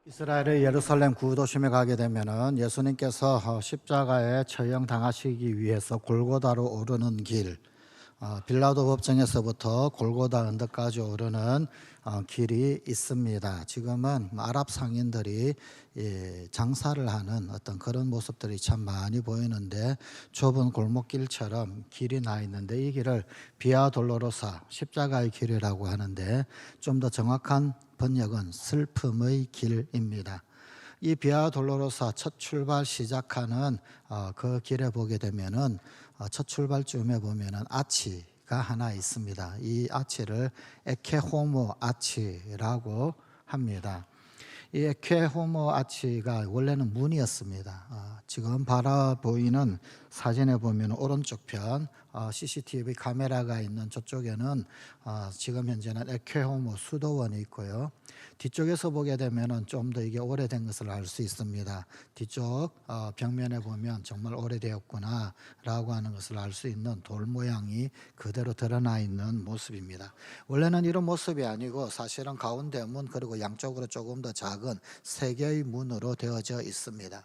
이스라엘의 예루살렘 구도심에 가게 되면은 예수님께서 십자가에 처형당하시기 위해서 골고다로 오르는 길, 빌라도 법정에서부터 골고다 언덕까지 오르는 길이 있습니다. 지금은 아랍 상인들이 장사를 하는 어떤 그런 모습들이 참 많이 보이는데, 좁은 골목길처럼 길이 나 있는데 이 길을 비아 돌로로사, 십자가의 길이라고 하는데, 좀 더 정확한 번역은 슬픔의 길입니다. 이 비아 돌로로사 첫 출발 시작하는 그 길에 보게 되면은 첫 출발쯤에 보면은 아치가 하나 있습니다. 이 아치를 에케호모 아치라고 합니다. 이 에케호모 아치가 원래는 문이었습니다. 지금 바라보이는 사진에 보면 오른쪽 편 CCTV 카메라가 있는 저쪽에는 지금 현재는 에케호모 수도원이 있고요. 뒤쪽에서 보게 되면 좀 더 이게 오래된 것을 알 수 있습니다. 뒤쪽 벽면에 보면 정말 오래되었구나 라고 하는 것을 알 수 있는 돌 모양이 그대로 드러나 있는 모습입니다. 원래는 이런 모습이 아니고 사실은 가운데 문 그리고 양쪽으로 조금 더 작은 세 개의 문으로 되어져 있습니다.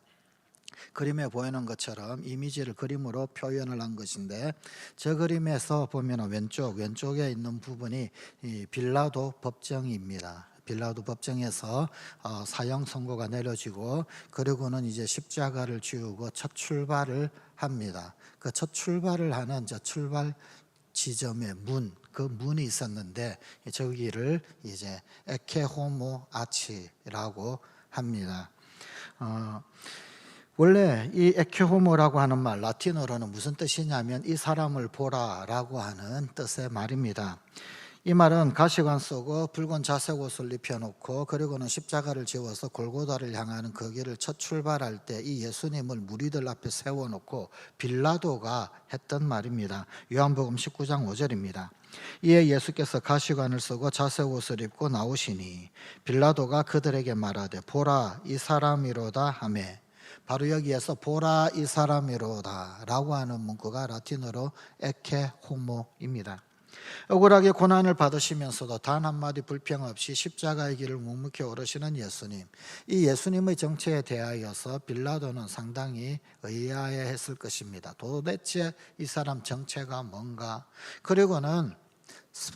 그림에 보이는 것처럼 이미지를 그림으로 표현을 한 것인데, 저 그림에서 보면 왼쪽에 있는 부분이 이 빌라도 법정입니다. 빌라도 법정에서 사형 선고가 내려지고, 그리고는 이제 십자가를 지우고 첫 출발을 합니다. 그 첫 출발을 하는 저 출발 지점의 그 문이 있었는데, 저기를 이제 에케호모 아치라고 합니다. 원래 이 에케호모라고 하는 말, 라틴어로는 무슨 뜻이냐면 이 사람을 보라라고 하는 뜻의 말입니다. 이 말은 가시관 쓰고 붉은 자색 옷을 입혀놓고, 그리고는 십자가를 지워서 골고다를 향하는 그 길을 첫 출발할 때 이 예수님을 무리들 앞에 세워놓고 빌라도가 했던 말입니다. 요한복음 19장 5절입니다. 이에 예수께서 가시관을 쓰고 자색 옷을 입고 나오시니 빌라도가 그들에게 말하되 보라 이 사람이로다 하매, 바로 여기에서 보라 이 사람이로다 라고 하는 문구가 라틴어로 에케호모입니다. 억울하게 고난을 받으시면서도 단 한마디 불평 없이 십자가의 길을 묵묵히 오르시는 예수님, 이 예수님의 정체에 대하여서 빌라도는 상당히 의아해했을 것입니다. 도대체 이 사람 정체가 뭔가? 그리고는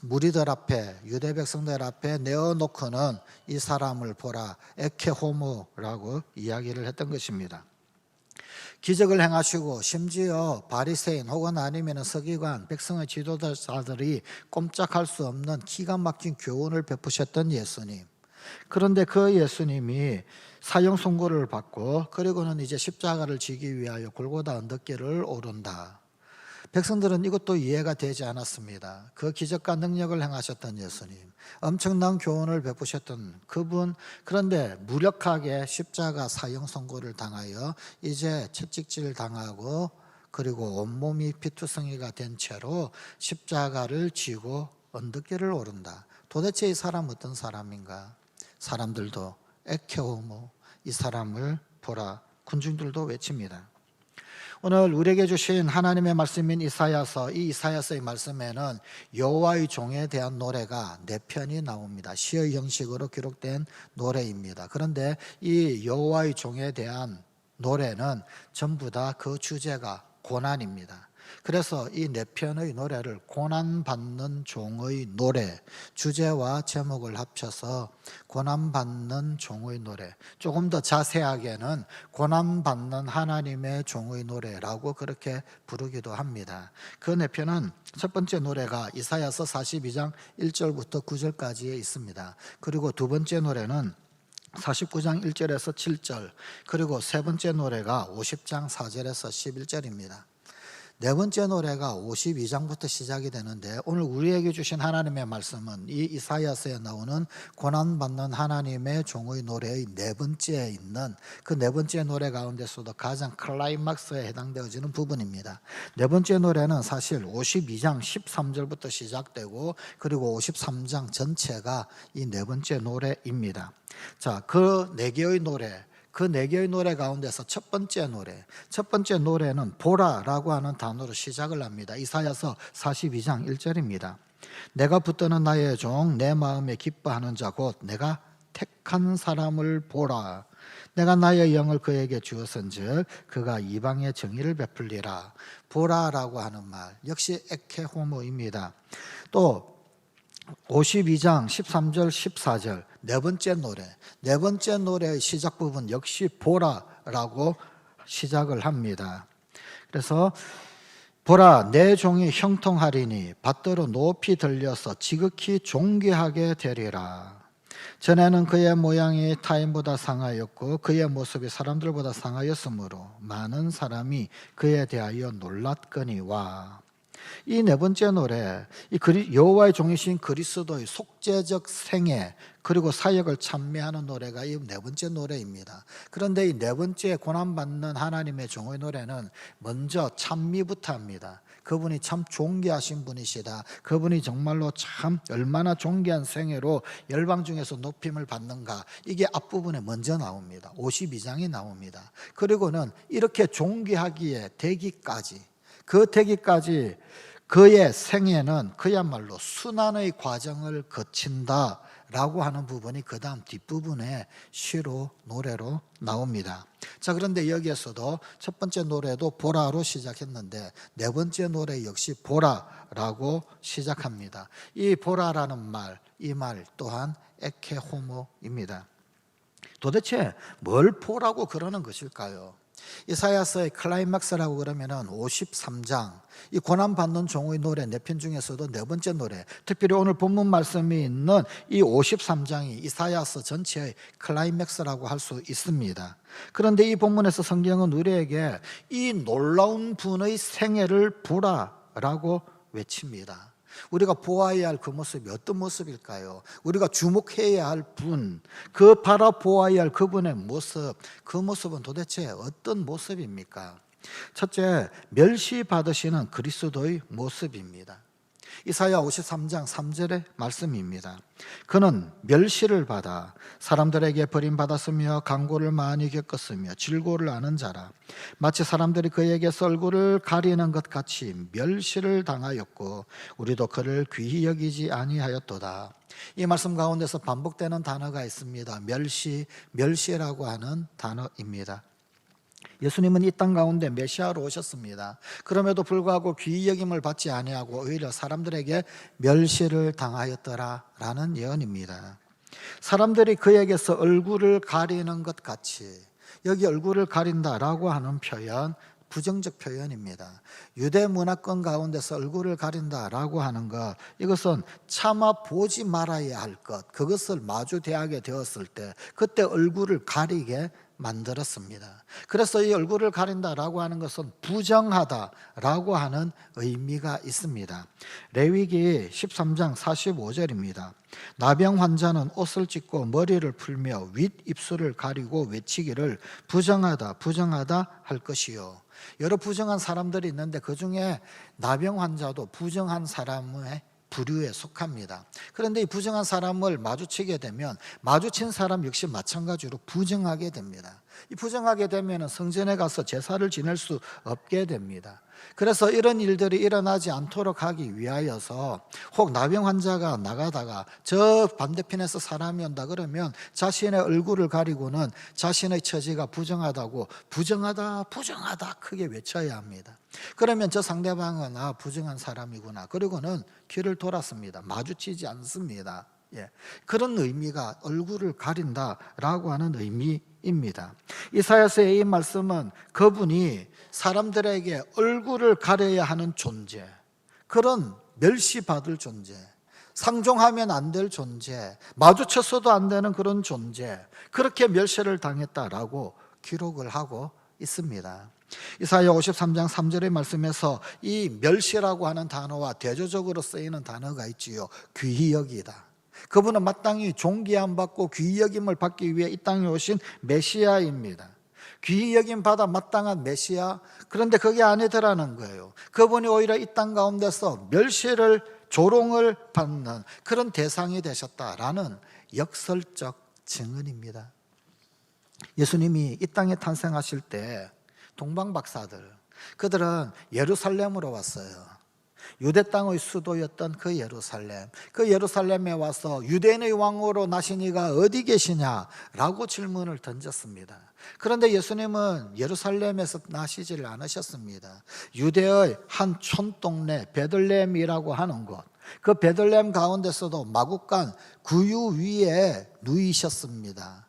무리들 앞에, 유대 백성들 앞에 내어놓고는 이 사람을 보라 에케호모라고 이야기를 했던 것입니다. 기적을 행하시고 심지어 바리새인 혹은 아니면 서기관, 백성의 지도자들이 꼼짝할 수 없는 기가 막힌 교훈을 베푸셨던 예수님. 그런데 그 예수님이 사형 선고를 받고, 그리고는 이제 십자가를 지기 위하여 골고다 언덕길을 오른다. 백성들은 이것도 이해가 되지 않았습니다. 그 기적과 능력을 행하셨던 예수님, 엄청난 교훈을 베푸셨던 그분, 그런데 무력하게 십자가 사형 선고를 당하여 이제 채찍질 당하고, 그리고 온몸이 피투성이가 된 채로 십자가를 지고 언덕길을 오른다. 도대체 이 사람 어떤 사람인가? 사람들도 에케호모, 이 사람을 보라, 군중들도 외칩니다. 오늘 우리에게 주신 하나님의 말씀인 이사야서, 이 이사야서의 말씀에는 여호와의 종에 대한 노래가 4편이 나옵니다. 시의 형식으로 기록된 노래입니다. 그런데 이 여호와의 종에 대한 노래는 전부 다 그 주제가 고난입니다. 그래서 이 4편의 노래를 고난받는 종의 노래, 주제와 제목을 합쳐서 고난받는 종의 노래, 조금 더 자세하게는 고난받는 하나님의 종의 노래라고 그렇게 부르기도 합니다. 그 4편은 첫 번째 노래가 이사야서 42장 1절부터 9절까지에 있습니다. 그리고 두 번째 노래는 49장 1절에서 7절, 그리고 세 번째 노래가 50장 4절에서 11절입니다. 네 번째 노래가 52장부터 시작이 되는데, 오늘 우리에게 주신 하나님의 말씀은 이 이사야서에 나오는 고난받는 하나님의 종의 노래의 4번째에 있는 그 4번째 노래 가운데서도 가장 클라이막스에 해당되어지는 부분입니다. 4번째 노래는 사실 52장 13절부터 시작되고, 그리고 53장 전체가 이 4번째 노래입니다. 자, 그 4개의 노래, 그 4개의 노래 가운데서 첫 번째 노래는 보라라고 하는 단어로 시작을 합니다. 이사야서 42장 1절입니다. 내가 붙드는 나의 종, 내 마음에 기뻐하는 자 곧 내가 택한 사람을 보라. 내가 나의 영을 그에게 주었은즉 그가 이방의 정의를 베풀리라. 보라라고 하는 말 역시 에케호모입니다. 또 52장 13절 14절 네 번째 노래의 시작 부분 역시 보라라고 시작을 합니다. 그래서 보라, 내 종이 형통하리니 밭대로 높이 들려서 지극히 존귀하게 되리라. 전에는 그의 모양이 타인보다 상하였고 그의 모습이 사람들보다 상하였으므로 많은 사람이 그에 대하여 놀랐거니와. 이 네 번째 노래, 이 여호와의 종이신 그리스도의 속죄적 생애 그리고 사역을 찬미하는 노래가 이 네 번째 노래입니다. 그런데 이 네 번째 고난받는 하나님의 종의 노래는 먼저 찬미부터 합니다. 그분이 참 존귀하신 분이시다. 그분이 정말로 참 얼마나 존귀한 생애로 열방 중에서 높임을 받는가. 이게 앞부분에 먼저 나옵니다. 52장이 나옵니다. 그리고는 이렇게 존귀하기에 되기까지 그의 생애는 그야말로 순환의 과정을 거친다라고 하는 부분이 그 다음 뒷부분에 시로 노래로 나옵니다. 자, 그런데 여기에서도 첫 번째 노래도 보라로 시작했는데 네 번째 노래 역시 보라라고 시작합니다. 이 보라라는 말, 이 말 또한 에케호모입니다. 도대체 뭘 보라고 그러는 것일까요? 이사야서의 클라이막스라고 그러면은 53장, 이 고난받는 종의 노래 네 편 중에서도 네 번째 노래, 특별히 오늘 본문 말씀이 있는 이 53장이 이사야서 전체의 클라이맥스라고 할 수 있습니다. 그런데 이 본문에서 성경은 우리에게 이 놀라운 분의 생애를 보라라고 외칩니다. 우리가 보아야 할 그 모습이 어떤 모습일까요? 우리가 주목해야 할 분, 그 바라보아야 할 그분의 모습, 그 모습은 도대체 어떤 모습입니까? 첫째, 멸시받으시는 그리스도의 모습입니다. 이사야 53장 3절의 말씀입니다. 그는 멸시를 받아 사람들에게 버림받았으며 강고를 많이 겪었으며 질고를 아는 자라. 마치 사람들이 그에게서 얼굴을 가리는 것 같이 멸시를 당하였고 우리도 그를 귀히 여기지 아니하였도다. 이 말씀 가운데서 반복되는 단어가 있습니다. 멸시라고 하는 단어입니다. 예수님은 이 땅 가운데 메시아로 오셨습니다. 그럼에도 불구하고 귀히 여김을 받지 아니하고 오히려 사람들에게 멸시를 당하였더라라는 예언입니다. 사람들이 그에게서 얼굴을 가리는 것 같이, 여기 얼굴을 가린다라고 하는 표현 부정적 표현입니다. 유대 문화권 가운데서 얼굴을 가린다라고 하는 것, 이것은 차마 보지 말아야 할 것, 그것을 마주대하게 되었을 때 그때 얼굴을 가리게 만들었습니다. 그래서 이 얼굴을 가린다라고 하는 것은 부정하다라고 하는 의미가 있습니다. 레위기 13장 45절입니다. 나병 환자는 옷을 찢고 머리를 풀며 윗입술을 가리고 외치기를 부정하다 할 것이요. 여러 부정한 사람들이 있는데 그 중에 나병 환자도 부정한 사람의 부류에 속합니다. 그런데 이 부정한 사람을 마주치게 되면 마주친 사람 역시 마찬가지로 부정하게 됩니다. 이 부정하게 되면 성전에 가서 제사를 지낼 수 없게 됩니다. 그래서 이런 일들이 일어나지 않도록 하기 위하여서 혹 나병 환자가 나가다가 저 반대편에서 사람이 온다 그러면 자신의 얼굴을 가리고는 자신의 처지가 부정하다고 부정하다 크게 외쳐야 합니다. 그러면 저 상대방은 부정한 사람이구나. 그리고는 귀를 돌았습니다. 마주치지 않습니다. 그런 의미가 얼굴을 가린다라고 하는 의미입니다. 이사야서의 이 말씀은 그분이 사람들에게 얼굴을 가려야 하는 존재, 그런 멸시받을 존재, 상종하면 안 될 존재, 마주쳤어도 안 되는 그런 존재, 그렇게 멸시를 당했다라고 기록을 하고 있습니다. 이사야 53장 3절의 말씀에서 이 멸시라고 하는 단어와 대조적으로 쓰이는 단어가 있지요. 귀히 여기다. 그분은 마땅히 존귀함 받고 귀히 여김을 받기 위해 이 땅에 오신 메시아입니다. 귀히 여김 받아 마땅한 메시아. 그런데 그게 아니더라는 거예요. 그분이 오히려 이 땅 가운데서 멸시를 조롱을 받는 그런 대상이 되셨다라는 역설적 증언입니다. 예수님이 이 땅에 탄생하실 때 동방 박사들, 그들은 예루살렘으로 왔어요. 유대 땅의 수도였던 그 예루살렘에 와서 유대인의 왕으로 나신 이가 어디 계시냐라고 질문을 던졌습니다. 그런데 예수님은 예루살렘에서 나시질 않으셨습니다. 유대의 한 촌동네 베들레헴이라고 하는 곳, 그 베들레헴 가운데서도 마구간 구유 위에 누이셨습니다.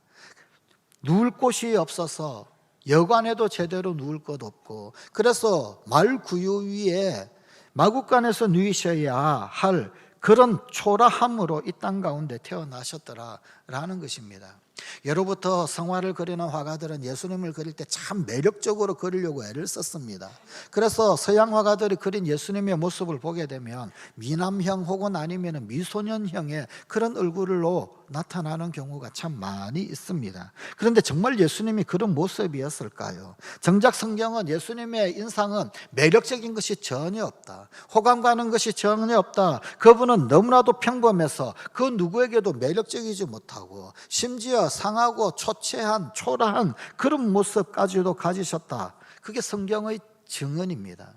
누울 곳이 없어서 여관에도 제대로 누울 곳 없고, 그래서 말 구유 위에 마구간에서 누이셔야 할 그런 초라함으로 이 땅 가운데 태어나셨더라라는 것입니다. 예로부터 성화를 그리는 화가들은 예수님을 그릴 때 참 매력적으로 그리려고 애를 썼습니다. 그래서 서양 화가들이 그린 예수님의 모습을 보게 되면 미남형 혹은 아니면 미소년형의 그런 얼굴로 나타나는 경우가 참 많이 있습니다. 그런데 정말 예수님이 그런 모습이었을까요? 정작 성경은 예수님의 인상은 매력적인 것이 전혀 없다, 호감 가는 것이 전혀 없다, 그분은 너무나도 평범해서 그 누구에게도 매력적이지 못하고 심지어 상하고 초췌한 초라한 그런 모습까지도 가지셨다, 그게 성경의 증언입니다.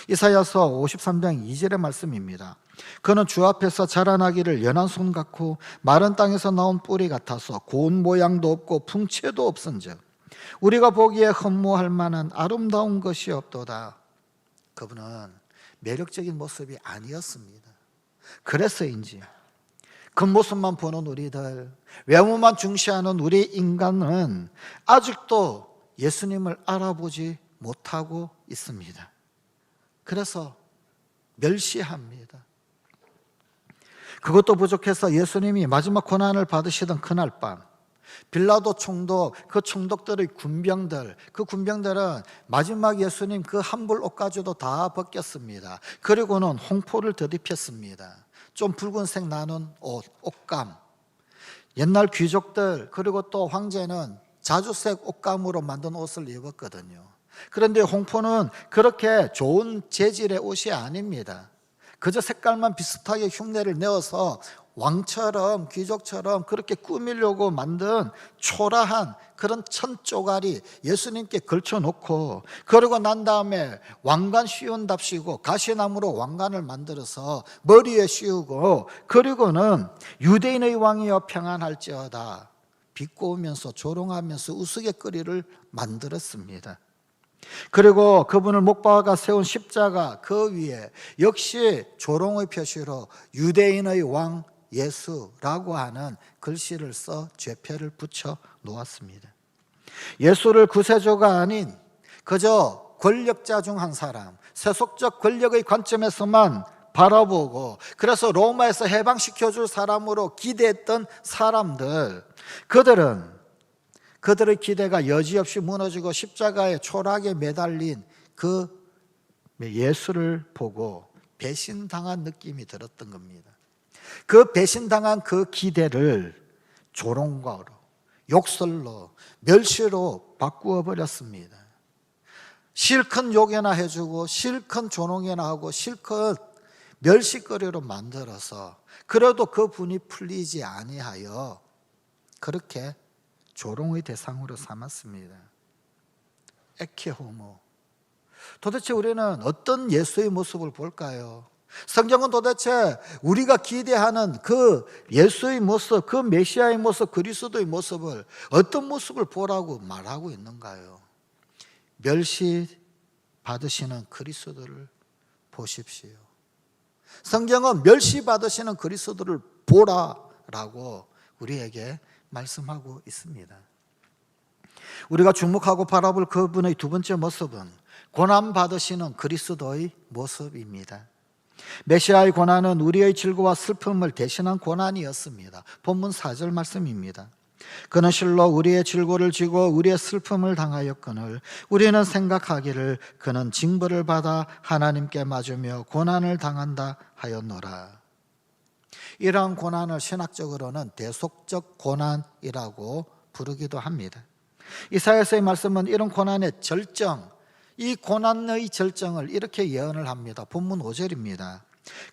이사야서 53장 2절의 말씀입니다. 그는 주 앞에서 자라나기를 연한 손 같고 마른 땅에서 나온 뿌리 같아서 고운 모양도 없고 풍채도 없은즉 우리가 보기에 흠모할 만한 아름다운 것이 없도다. 그분은 매력적인 모습이 아니었습니다. 그래서인지 겉모습만 보는 우리들, 외모만 중시하는 우리 인간은 아직도 예수님을 알아보지 못하고 있습니다. 그래서 멸시합니다. 그것도 부족해서 예수님이 마지막 고난을 받으시던 그날 밤, 빌라도 총독, 그 총독들의 군병들, 그 군병들은 마지막 예수님 그 한벌 옷까지도 다 벗겼습니다. 그리고는 홍포를 덧입혔습니다. 좀 붉은색 나는 옷, 옷감. 옛날 귀족들 그리고 또 황제는 자주색 옷감으로 만든 옷을 입었거든요. 그런데 홍포는 그렇게 좋은 재질의 옷이 아닙니다. 그저 색깔만 비슷하게 흉내를 내어서 왕처럼 귀족처럼 그렇게 꾸미려고 만든 초라한 그런 천쪼가리 예수님께 걸쳐놓고, 그러고 난 다음에 왕관 씌운답시고 가시나무로 왕관을 만들어서 머리에 씌우고, 그리고는 유대인의 왕이여 평안할지어다 비꼬으면서 조롱하면서 우스갯거리를 만들었습니다. 그리고 그분을 못 박아 세운 십자가 그 위에 역시 조롱의 표시로 유대인의 왕 예수라고 하는 글씨를 써 죄표를 붙여 놓았습니다. 예수를 구세주가 아닌 그저 권력자 중 한 사람, 세속적 권력의 관점에서만 바라보고, 그래서 로마에서 해방시켜줄 사람으로 기대했던 사람들, 그들의 기대가 여지없이 무너지고 십자가에 초라하게 매달린 그 예수를 보고 배신당한 느낌이 들었던 겁니다. 그 배신당한 그 기대를 조롱과로, 욕설로, 멸시로 바꾸어 버렸습니다. 실컷 욕이나 해주고 실컷 조롱이나 하고 실컷 멸시거리로 만들어서, 그래도 그 분이 풀리지 아니하여 그렇게 조롱의 대상으로 삼았습니다. 에케호모. 도대체 우리는 어떤 예수의 모습을 볼까요? 성경은 도대체 우리가 기대하는 그 예수의 모습, 그 메시아의 모습, 그리스도의 모습을 어떤 모습을 보라고 말하고 있는가요? 멸시 받으시는 그리스도를 보십시오. 성경은 멸시 받으시는 그리스도를 보라라고 우리에게 말씀하고 있습니다. 우리가 주목하고 바라볼 그분의 두 번째 모습은 고난 받으시는 그리스도의 모습입니다. 메시아의 고난은 우리의 질고와 슬픔을 대신한 고난이었습니다. 본문 4절 말씀입니다. 그는 실로 우리의 질고를 지고 우리의 슬픔을 당하였거늘 우리는 생각하기를 그는 징벌을 받아 하나님께 맞으며 고난을 당한다 하였노라. 이러한 고난을 신학적으로는 대속적 고난이라고 부르기도 합니다. 이사야서의 말씀은 이런 고난의 절정, 이 고난의 절정을 이렇게 예언을 합니다. 본문 5절입니다.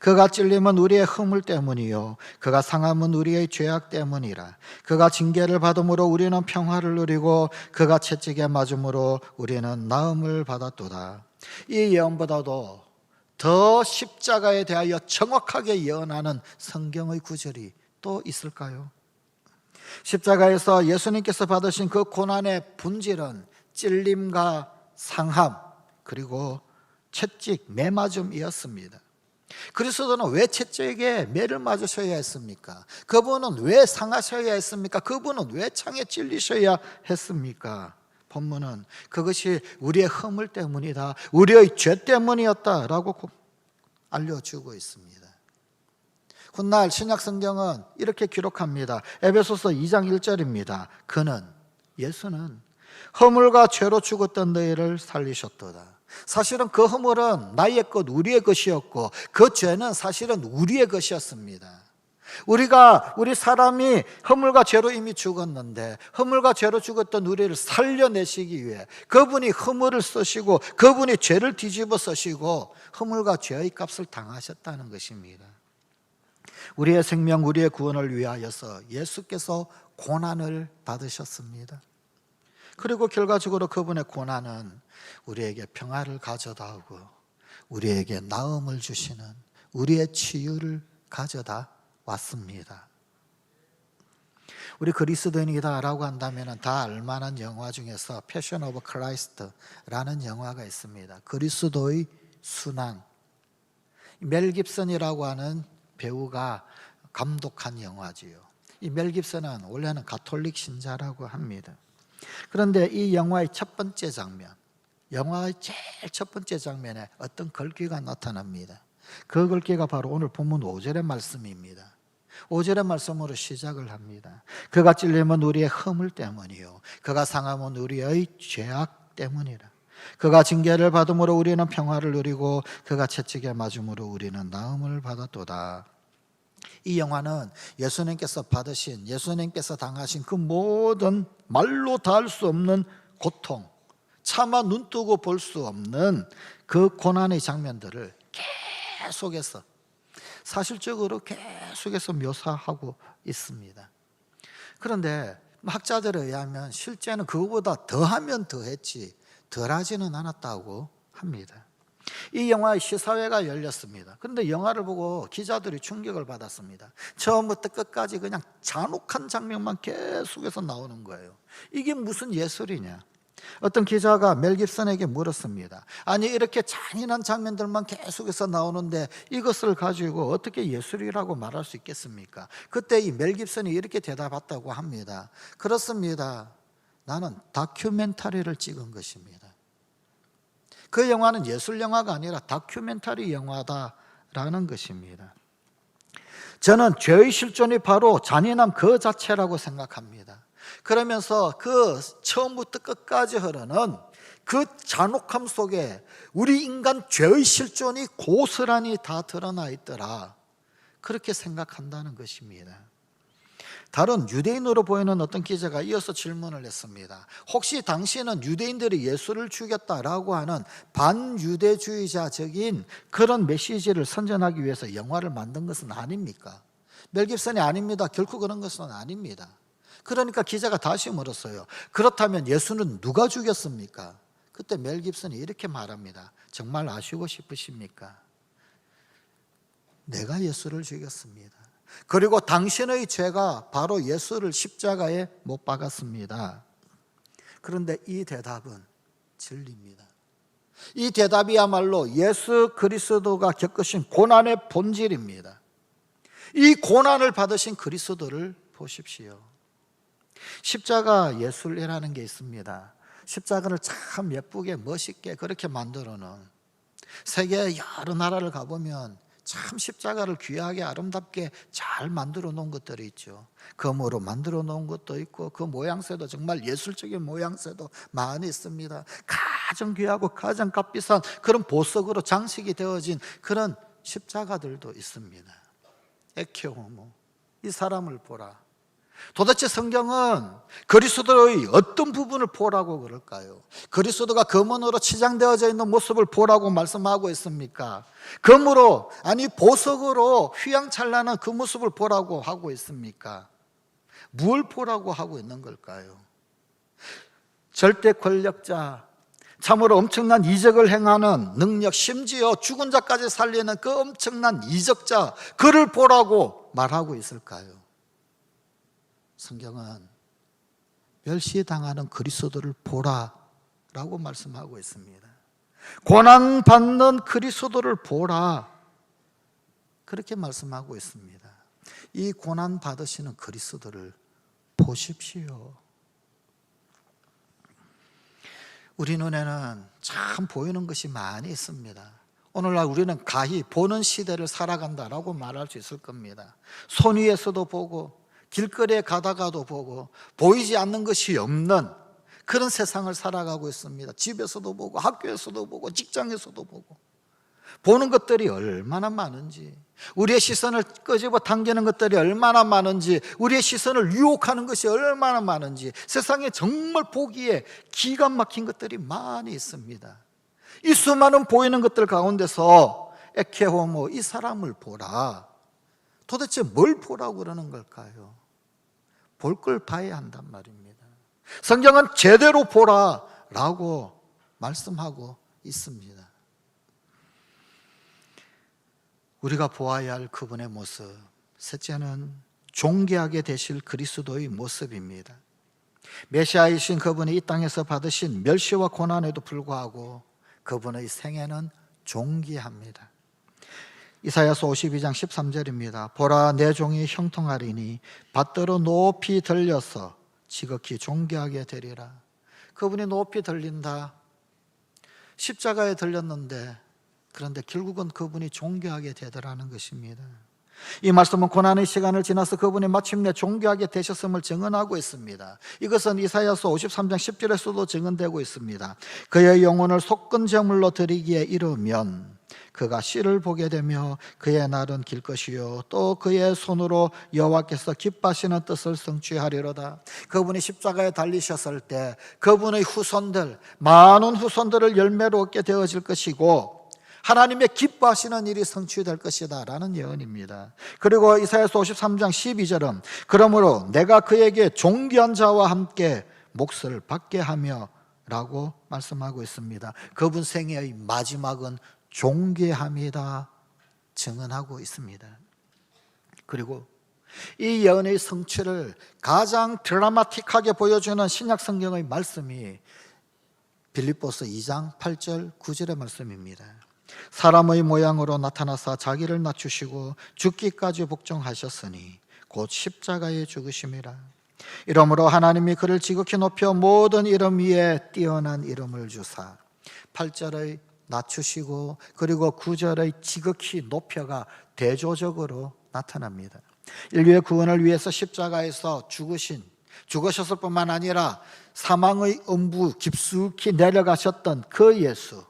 그가 찔림은 우리의 허물 때문이요 그가 상함은 우리의 죄악 때문이라. 그가 징계를 받음으로 우리는 평화를 누리고 그가 채찍에 맞음으로 우리는 나음을 받았도다. 이 예언보다도 더 십자가에 대하여 정확하게 예언하는 성경의 구절이 또 있을까요? 십자가에서 예수님께서 받으신 그 고난의 본질은 찔림과 상함, 그리고 채찍, 매맞음이었습니다. 그리스도는 왜 채찍에 매를 맞으셔야 했습니까? 그분은 왜 상하셔야 했습니까? 그분은 왜 창에 찔리셔야 했습니까? 본문은 그것이 우리의 허물 때문이다, 우리의 죄 때문이었다라고 알려주고 있습니다. 훗날 신약성경은 이렇게 기록합니다. 에베소서 2장 1절입니다. 예수는 허물과 죄로 죽었던 너희를 살리셨도다. 사실은 그 허물은 나의 것, 우리의 것이었고 그 죄는 사실은 우리의 것이었습니다. 우리 사람이 허물과 죄로 이미 죽었는데 허물과 죄로 죽었던 우리를 살려내시기 위해 그분이 허물을 쓰시고 그분이 죄를 뒤집어 쓰시고 허물과 죄의 값을 당하셨다는 것입니다. 우리의 생명, 우리의 구원을 위하여서 예수께서 고난을 받으셨습니다. 그리고 결과적으로 그분의 고난은 우리에게 평화를 가져다 오고 우리에게 나음을 주시는 우리의 치유를 가져다 왔습니다. 우리 그리스도인이다라고 한다면 다 알만한 영화 중에서 패션 오브 크라이스트라는 영화가 있습니다. 그리스도의 순환. 멜 깁슨이라고 하는 배우가 감독한 영화지요. 이 멜 깁슨은 원래는 가톨릭 신자라고 합니다. 그런데 이 영화의 첫 번째 장면, 영화의 제일 첫 번째 장면에 어떤 글귀가 나타납니다. 그 글귀가 바로 오늘 본문 5절의 말씀입니다. 5절의 말씀으로 시작을 합니다. 그가 찔림은 우리의 허물 때문이요 그가 상함은 우리의 죄악 때문이라. 그가 징계를 받음으로 우리는 평화를 누리고 그가 채찍에 맞음으로 우리는 나음을 받았도다. 이 영화는 예수님께서 당하신 그 모든 말로 다 할 수 없는 고통, 차마 눈뜨고 볼 수 없는 그 고난의 장면들을 계속해서 사실적으로 계속해서 묘사하고 있습니다. 그런데 학자들에 의하면 실제는 그거보다 더하면 더했지 덜하지는 않았다고 합니다. 이 영화의 시사회가 열렸습니다. 그런데 영화를 보고 기자들이 충격을 받았습니다. 처음부터 끝까지 그냥 잔혹한 장면만 계속해서 나오는 거예요. 이게 무슨 예술이냐? 어떤 기자가 멜 깁슨에게 물었습니다. 아니 이렇게 잔인한 장면들만 계속해서 나오는데 이것을 가지고 어떻게 예술이라고 말할 수 있겠습니까? 그때 이 멜 깁슨이 이렇게 대답했다고 합니다. 그렇습니다. 나는 다큐멘터리를 찍은 것입니다. 그 영화는 예술 영화가 아니라 다큐멘터리 영화다라는 것입니다. 저는 죄의 실존이 바로 잔인함 그 자체라고 생각합니다. 그러면서 그 처음부터 끝까지 흐르는 그 잔혹함 속에 우리 인간 죄의 실존이 고스란히 다 드러나 있더라, 그렇게 생각한다는 것입니다. 다른 유대인으로 보이는 어떤 기자가 이어서 질문을 했습니다. 혹시 당신은 유대인들이 예수를 죽였다라고 하는 반유대주의자적인 그런 메시지를 선전하기 위해서 영화를 만든 것은 아닙니까? 멜 깁슨이 아닙니다. 결코 그런 것은 아닙니다. 그러니까 기자가 다시 물었어요. 그렇다면 예수는 누가 죽였습니까? 그때 멜 깁슨이 이렇게 말합니다. 정말 아시고 싶으십니까? 내가 예수를 죽였습니다. 그리고 당신의 죄가 바로 예수를 십자가에 못 박았습니다. 그런데 이 대답은 진리입니다. 이 대답이야말로 예수 그리스도가 겪으신 고난의 본질입니다. 이 고난을 받으신 그리스도를 보십시오. 십자가 예술이라는 게 있습니다. 십자가를 참 예쁘게 멋있게 그렇게 만들어 놓은, 세계 여러 나라를 가보면 참 십자가를 귀하게 아름답게 잘 만들어 놓은 것들이 있죠. 금으로 만들어 놓은 것도 있고 그 모양새도 정말 예술적인 모양새도 많이 있습니다. 가장 귀하고 가장 값비싼 그런 보석으로 장식이 되어진 그런 십자가들도 있습니다. 에케호모, 이 사람을 보라. 도대체 성경은 그리스도의 어떤 부분을 보라고 그럴까요? 그리스도가 금은으로 치장되어져 있는 모습을 보라고 말씀하고 있습니까? 금으로, 아니 보석으로 휘황찬란한 그 모습을 보라고 하고 있습니까? 무엇을 보라고 하고 있는 걸까요? 절대 권력자, 참으로 엄청난 이적을 행하는 능력, 심지어 죽은 자까지 살리는 그 엄청난 이적자, 그를 보라고 말하고 있을까요? 성경은 멸시당하는 그리스도를 보라라고 말씀하고 있습니다. 고난받는 그리스도를 보라, 그렇게 말씀하고 있습니다. 이 고난받으시는 그리스도를 보십시오. 우리 눈에는 참 보이는 것이 많이 있습니다. 오늘날 우리는 가히 보는 시대를 살아간다라고 말할 수 있을 겁니다. 손 위에서도 보고 길거리에 가다가도 보고 보이지 않는 것이 없는 그런 세상을 살아가고 있습니다. 집에서도 보고 학교에서도 보고 직장에서도 보고 보는 것들이 얼마나 많은지, 우리의 시선을 끄집어 당기는 것들이 얼마나 많은지, 우리의 시선을 유혹하는 것이 얼마나 많은지, 세상에 정말 보기에 기가 막힌 것들이 많이 있습니다. 이 수많은 보이는 것들 가운데서 에케호모, 이 사람을 보라. 도대체 뭘 보라고 그러는 걸까요? 볼 걸 봐야 한단 말입니다. 성경은 제대로 보라라고 말씀하고 있습니다. 우리가 보아야 할 그분의 모습, 셋째는 존귀하게 되실 그리스도의 모습입니다. 메시아이신 그분이 이 땅에서 받으신 멸시와 고난에도 불구하고 그분의 생애는 존귀합니다. 이사야서 52장 13절입니다. 보라, 내 종이 형통하리니 밭대로 높이 들려서 지극히 존귀하게 되리라. 그분이 높이 들린다. 십자가에 들렸는데, 그런데 결국은 그분이 존귀하게 되더라는 것입니다. 이 말씀은 고난의 시간을 지나서 그분이 마침내 존귀하게 되셨음을 증언하고 있습니다. 이것은 이사야서 53장 10절에서도 증언되고 있습니다. 그의 영혼을 속건제물로 드리기에 이르면 그가 씨를 보게 되며 그의 날은 길 것이요 또 그의 손으로 여호와께서 기뻐하시는 뜻을 성취하리로다. 그분이 십자가에 달리셨을 때 그분의 후손들, 많은 후손들을 열매로 얻게 되어질 것이고 하나님의 기뻐하시는 일이 성취될 것이다 라는 예언입니다. 그리고 이사야서 53장 12절은 그러므로 내가 그에게 존귀한 자와 함께 몫을 받게 하며 라고 말씀하고 있습니다. 그분 생애의 마지막은 존귀함이다 증언하고 있습니다. 그리고 이 예언의 성취를 가장 드라마틱하게 보여주는 신약 성경의 말씀이 빌립보서 2장 8절 9절의 말씀입니다. 사람의 모양으로 나타나사 자기를 낮추시고 죽기까지 복종하셨으니 곧 십자가에 죽으심이라. 이러므로 하나님이 그를 지극히 높여 모든 이름 위에 뛰어난 이름을 주사 8절의 낮추시고 그리고 9절의 지극히 높여가 대조적으로 나타납니다. 인류의 구원을 위해서 십자가에서 죽으셨을 뿐만 아니라 사망의 음부 깊숙이 내려가셨던 그 예수,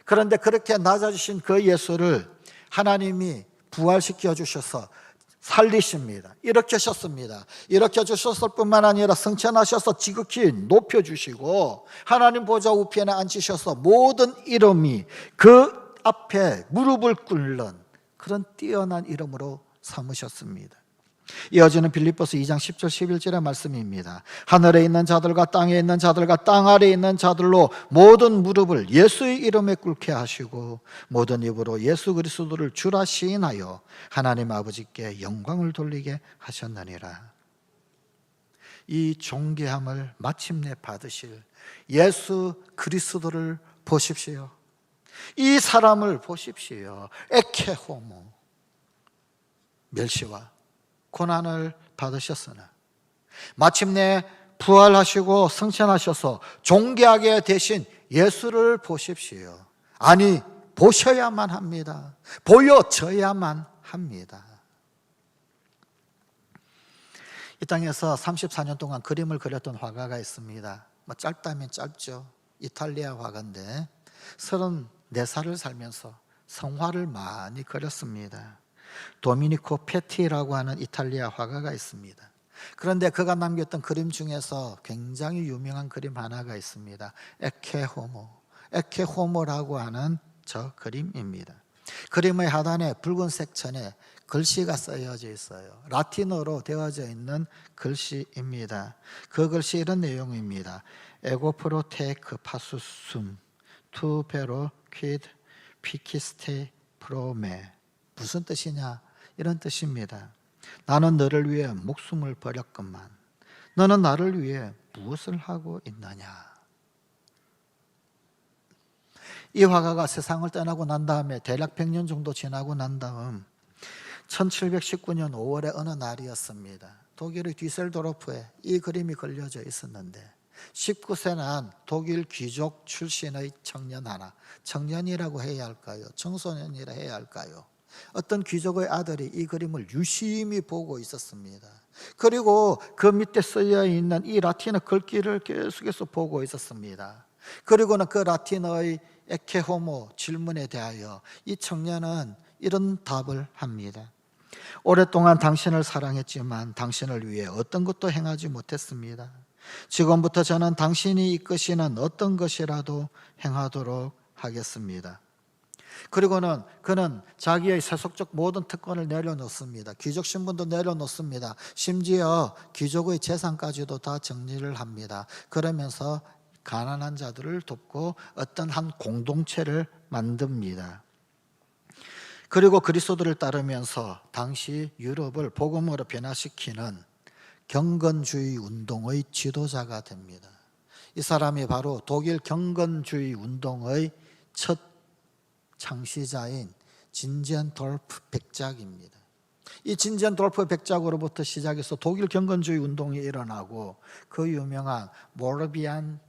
그런데 그렇게 낮아지신 그 예수를 하나님이 부활시켜 주셔서 살리십니다. 일으키셨습니다. 일으켜주셨을 뿐만 아니라 승천하셔서 지극히 높여주시고 하나님 보좌 우편에 앉히셔서 모든 이름이 그 앞에 무릎을 꿇는 그런 뛰어난 이름으로 삼으셨습니다. 이어지는 빌립보서 2장 10절 11절의 말씀입니다. 하늘에 있는 자들과 땅에 있는 자들과 땅 아래에 있는 자들로 모든 무릎을 예수의 이름에 꿇게 하시고 모든 입으로 예수 그리스도를 주라 시인하여 하나님 아버지께 영광을 돌리게 하셨느니라. 이 존귀함을 마침내 받으실 예수 그리스도를 보십시오. 이 사람을 보십시오. 에케호모, 멸시와 고난을 받으셨으나 마침내 부활하시고 승천하셔서 존귀하게 되신 예수를 보십시오. 아니, 보셔야만 합니다. 보여져야만 합니다. 이 땅에서 34년 동안 그림을 그렸던 화가가 있습니다. 짧다면 짧죠. 이탈리아 화가인데 34살을 살면서 성화를 많이 그렸습니다. 도미니코 페티라고 하는 이탈리아 화가가 있습니다. 그런데 그가 남겼던 그림 중에서 굉장히 유명한 그림 하나가 있습니다. 에케호모라고 하는 저 그림입니다. 그림의 하단에 붉은색 천에 글씨가 쓰여져 있어요. 라틴어로 되어져 있는 글씨입니다. 그 글씨 이런 내용입니다. 에고 프로테크 파수숨 투 베로 퀴드 피키스테 프로메. 무슨 뜻이냐? 이런 뜻입니다. 나는 너를 위해 목숨을 버렸건만 너는 나를 위해 무엇을 하고 있느냐? 이 화가가 세상을 떠나고 난 다음에 대략 100년 정도 지나고 난 다음 1719년 5월의 어느 날이었습니다. 독일의 뒤셀도르프에 이 그림이 걸려져 있었는데 19세 난 독일 귀족 출신의 청년 하나, 청년이라고 해야 할까요? 청소년이라 해야 할까요? 어떤 귀족의 아들이 이 그림을 유심히 보고 있었습니다. 그리고 그 밑에 쓰여 있는 이 라틴어 글귀를 계속해서 보고 있었습니다. 그리고는 그 라틴어의 에케호모 질문에 대하여 이 청년은 이런 답을 합니다. 오랫동안 당신을 사랑했지만 당신을 위해 어떤 것도 행하지 못했습니다. 지금부터 저는 당신이 이끄시는 어떤 것이라도 행하도록 하겠습니다. 그리고는 그는 자기의 세속적 모든 특권을 내려놓습니다. 귀족 신분도 내려놓습니다. 심지어 귀족의 재산까지도 다 정리를 합니다. 그러면서 가난한 자들을 돕고 어떤 한 공동체를 만듭니다. 그리고 그리스도를 따르면서 당시 유럽을 복음으로 변화시키는 경건주의 운동의 지도자가 됩니다. 이 사람이 바로 독일 경건주의 운동의 첫 창시자인 진젠돌프 백작입니다. 이 진젠돌프 백작으로부터 시작해서 독일 경건주의 운동이 일어나고 그 유명한 모라비안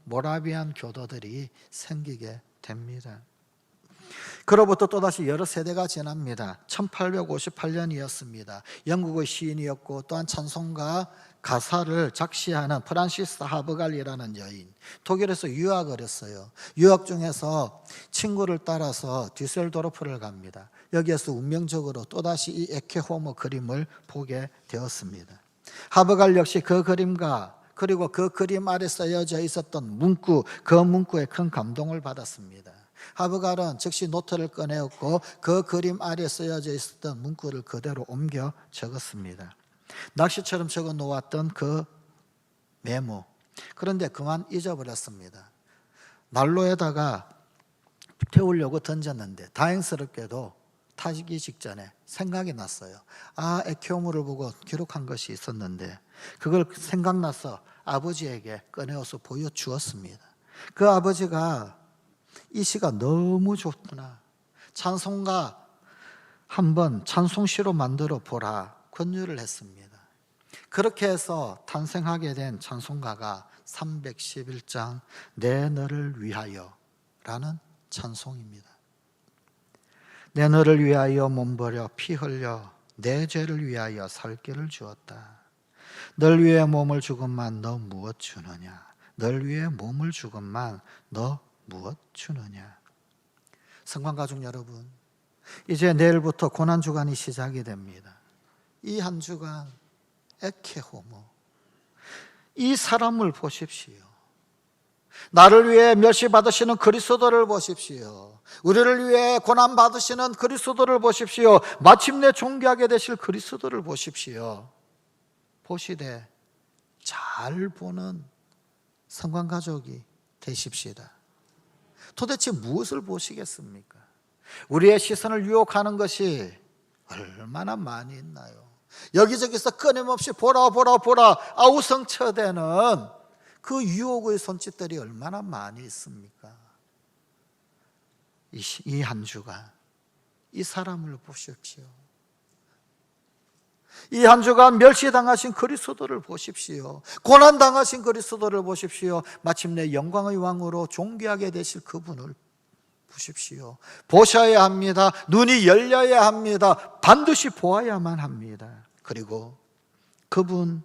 교도들이 생기게 됩니다. 그로부터 또다시 여러 세대가 지납니다. 1858년이었습니다. 영국의 시인이었고 또한 찬송가 가사를 작시하는 프란시스 하버갈이라는 여인, 독일에서 유학을 했어요. 유학 중에서 친구를 따라서 뒤셀도르프를 갑니다. 여기에서 운명적으로 또다시 이 에케호모 그림을 보게 되었습니다. 하버갈 역시 그 그림과 그리고 그 그림 아래 쓰여져 있었던 문구, 그 문구에 큰 감동을 받았습니다. 하버갈은 즉시 노트를 꺼내었고 그 그림 아래 쓰여져 있었던 문구를 그대로 옮겨 적었습니다. 낚시처럼 적어 놓았던 그 메모, 그런데 그만 잊어버렸습니다. 난로에다가 태우려고 던졌는데 다행스럽게도 타기 직전에 생각이 났어요. 에케호모를 보고 기록한 것이 있었는데 그걸 생각나서 아버지에게 꺼내어서 보여주었습니다. 그 아버지가 이 시가 너무 좋구나, 찬송가 한번 찬송시로 만들어 보라 권유를 했습니다. 그렇게 해서 탄생하게 된 찬송가가 311장 내 너를 위하여 라는 찬송입니다. 내 너를 위하여 몸버려 피 흘려 내 죄를 위하여 살 길을 주었다. 널 위해 몸을 주건만 너 무엇 주느냐? 널 위해 몸을 주건만 너 무엇 주느냐? 성관가족 여러분, 이제 내일부터 고난주간이 시작이 됩니다. 이 한 주간 에케호모, 이 사람을 보십시오. 나를 위해 멸시받으시는 그리스도를 보십시오. 우리를 위해 고난받으시는 그리스도를 보십시오. 마침내 존귀하게 되실 그리스도를 보십시오. 보시되 잘 보는 성관가족이 되십시다. 도대체 무엇을 보시겠습니까? 우리의 시선을 유혹하는 것이 얼마나 많이 있나요? 여기저기서 끊임없이 보라 아우성쳐대는 그 유혹의 손짓들이 얼마나 많이 있습니까? 이 한 주간 이 사람을 보십시오. 이 한 주간 멸시당하신 그리스도를 보십시오. 고난당하신 그리스도를 보십시오. 마침내 영광의 왕으로 존귀하게 되실 그분을 보십시오. 보셔야 합니다. 눈이 열려야 합니다. 반드시 보아야만 합니다. 그리고 그분,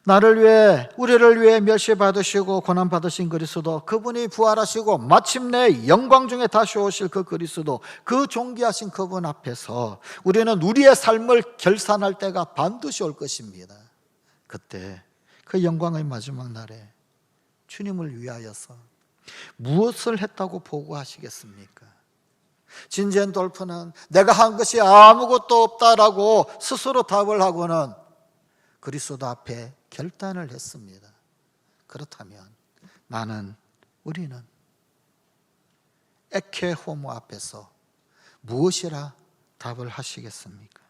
나를 위해, 우리를 위해 멸시받으시고 고난받으신 그리스도, 그분이 부활하시고 마침내 영광 중에 다시 오실 그 그리스도, 그 존귀하신 그분 앞에서 우리는 우리의 삶을 결산할 때가 반드시 올 것입니다. 그때 그 영광의 마지막 날에 주님을 위하여서 무엇을 했다고 보고하시겠습니까? 진젠돌프는 내가 한 것이 아무것도 없다라고 스스로 답을 하고는 그리스도 앞에 결단을 했습니다. 그렇다면 우리는 에케호모 앞에서 무엇이라 답을 하시겠습니까?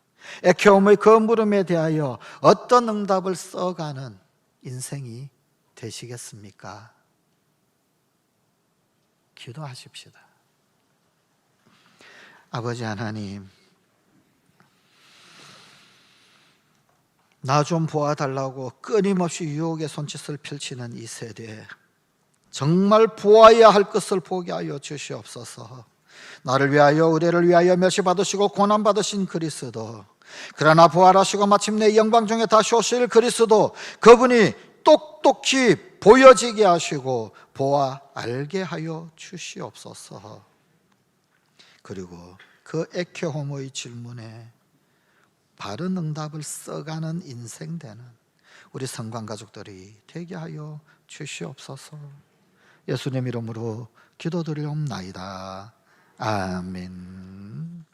에케호모의 그 물음에 대하여 어떤 응답을 써가는 인생이 되시겠습니까? 기도하십시다. 아버지 하나님, 나 좀 보아달라고 끊임없이 유혹의 손짓을 펼치는 이 세대에 정말 보아야 할 것을 보게 하여 주시옵소서. 나를 위하여 의뢰를 위하여 멸시받으시고 고난받으신 그리스도, 그러나 부활하시고 마침내 영광 중에 다시 오실 그리스도, 그분이 똑똑히 보여지게 하시고 보아 알게 하여 주시옵소서. 그리고 그 에케호모의 질문에 바른 응답을 써가는 인생 되는 우리 성관 가족들이 되게 하여 주시옵소서. 예수님 이름으로 기도드리옵나이다. 아멘.